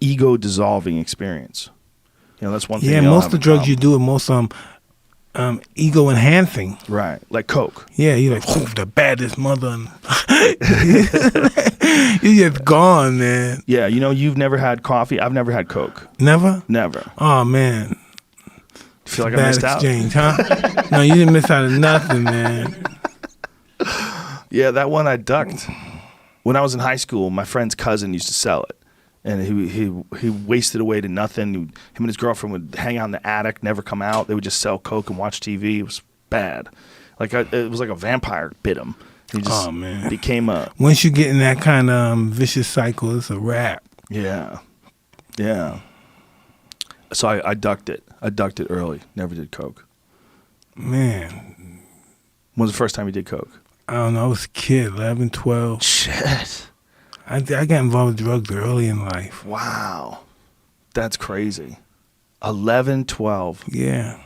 ego dissolving experience. You know, that's one thing. Yeah, most of the drugs you do are most ego enhancing. Right, like Coke. Yeah, you're like, oh, the baddest mother. You're just gone, man. Yeah, you know, you've never had coffee. I've never had Coke. Never? Never. Oh, man. Feel like I missed exchange, huh? No, you didn't miss out on nothing, man. Yeah, that one I ducked. When I was in high school, my friend's cousin used to sell it. And he wasted away to nothing. Him and his girlfriend would hang out in the attic, never come out. They would just sell Coke and watch TV. It was bad. It was like a vampire bit him. He just became a... Once you get in that kind of vicious cycle, it's a wrap. Yeah. Yeah. So I ducked it. I ducked it early. Never did Coke. Man. When was the first time you did Coke? I don't know. I was a kid, 11, 12. Shit. I got involved with drugs early in life. Wow. That's crazy. 11, 12. Yeah.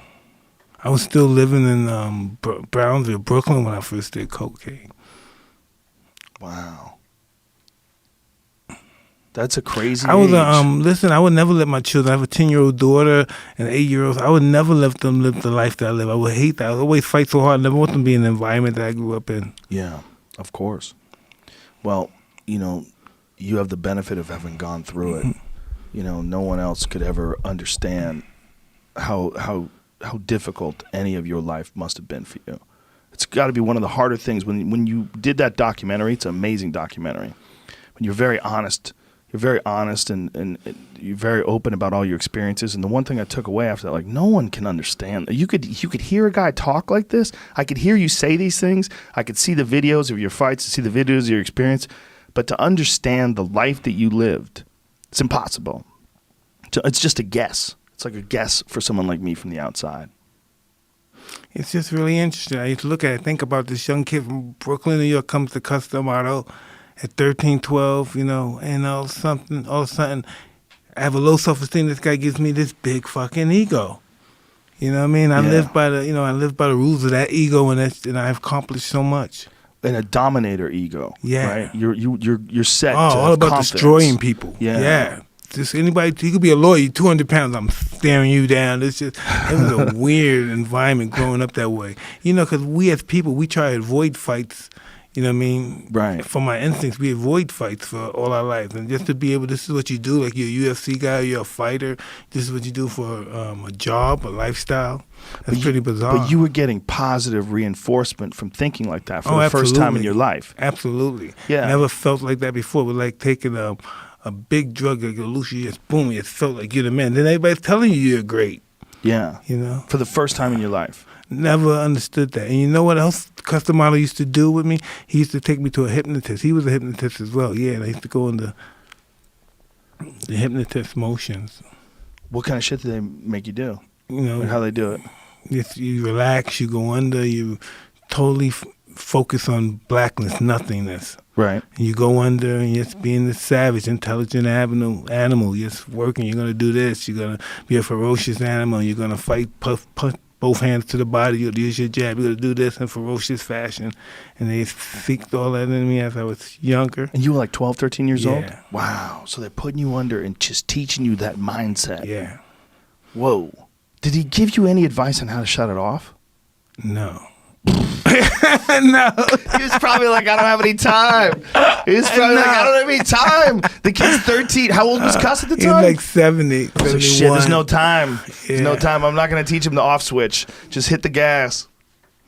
I was still living in Brownsville, Brooklyn when I first did cocaine. Wow. That's a crazy I was age. Listen, I would never let my children, I have a 10-year-old daughter and 8-year-old. I would never let them live the life that I live. I would hate that. I would always fight so hard. I never want them to be in the environment that I grew up in. Yeah, of course. Well, you know, you have the benefit of having gone through it. You know, no one else could ever understand how difficult any of your life must have been for you. It's got to be one of the harder things. When you did that documentary, it's an amazing documentary. When you're very honest and you're very open about all your experiences. And the one thing I took away after that, like, no one can understand. You could hear a guy talk like this. I could hear you say these things. I could see the videos of your fights, see the videos of your experience. But to understand the life that you lived, it's impossible. It's just a guess. It's like a guess for someone like me from the outside. It's just really interesting. I used to look at it, think about this young kid from Brooklyn, New York, comes to Custom Auto at 13, 12, you know, and all of a sudden, I have a low self-esteem. This guy gives me this big fucking ego. You know what I mean? I live by the rules of that ego, and I've accomplished so much. And a dominator ego. Yeah. Right? You're set to all about confidence. Destroying people. Yeah. Just anybody, you could be a lawyer, you're 200 pounds, I'm staring you down. It was a weird environment growing up that way. You know, because we as people, we try to avoid fights. You know what I mean? Right. From my instincts, we avoid fights for all our lives. And just to be able, this is what you do, like you're a UFC guy, you're a fighter, this is what you do for a job, a lifestyle. That's pretty bizarre. But you were getting positive reinforcement from thinking like that for the first time in your life. Absolutely. Yeah. Never felt like that before. It was like taking a big drug, like a Lucy, just boom, it felt like you're the man. Then everybody's telling you you're great. Yeah. You know? For the first time in your life. Never understood that. And you know what else Custom Model used to do with me? He used to take me to a hypnotist. He was a hypnotist as well. Yeah, and I used to go into the hypnotist motions. What kind of shit did they make you do? You know, how they do it? You relax, you go under, you totally focus on blackness, nothingness. Right. And you go under and you're just being this savage, intelligent animal. You're just working. You're going to do this. You're going to be a ferocious animal. You're going to fight, puff, both hands to the body. You'll use your jab. You're going to do this in ferocious fashion. And they seeked all that in me as I was younger. And you were like 12, 13 years old? Yeah. Wow. So they're putting you under and just teaching you that mindset. Yeah. Whoa. Did he give you any advice on how to shut it off? No. No. He was probably like, I don't have any time. He was probably like, I don't have any time. The kid's 13. How old was Cuss at the time? He was like 70, 71. So shit, there's no time. There's no time. I'm not going to teach him the off switch. Just hit the gas.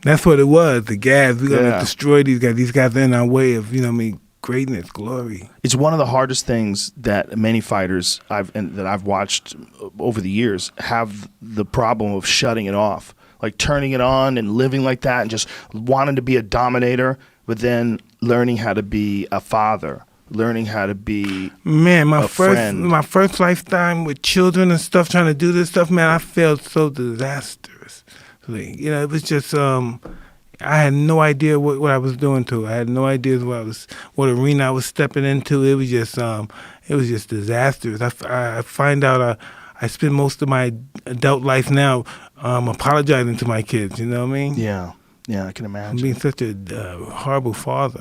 That's what it was, the gas. We're going to destroy these guys. These guys are in our way of, you know what I mean, greatness, glory. It's one of the hardest things that many fighters that I've watched over the years have the problem of shutting it off. Like turning it on and living like that and just wanting to be a dominator, but then learning how to be a father, learning how to be my friend. My first lifetime with children and stuff, trying to do this stuff, man, I felt so disastrously. You know, it was just, I had no idea what I was doing to it. I had no idea what arena I was stepping into. It was just disastrous. I find out I spend most of my adult life now apologizing to my kids, you know what I mean? Yeah, I can imagine. Being such a horrible father.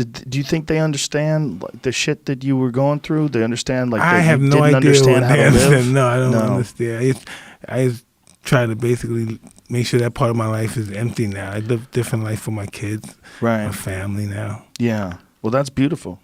Do you think they understand like the shit that you were going through? They understand like I that have you no didn't idea understand what how they to live? understand. No, I don't No. understand. I just try to basically make sure that part of my life is empty now. I live a different life for my kids, Right. my family now. Yeah. Well, that's beautiful.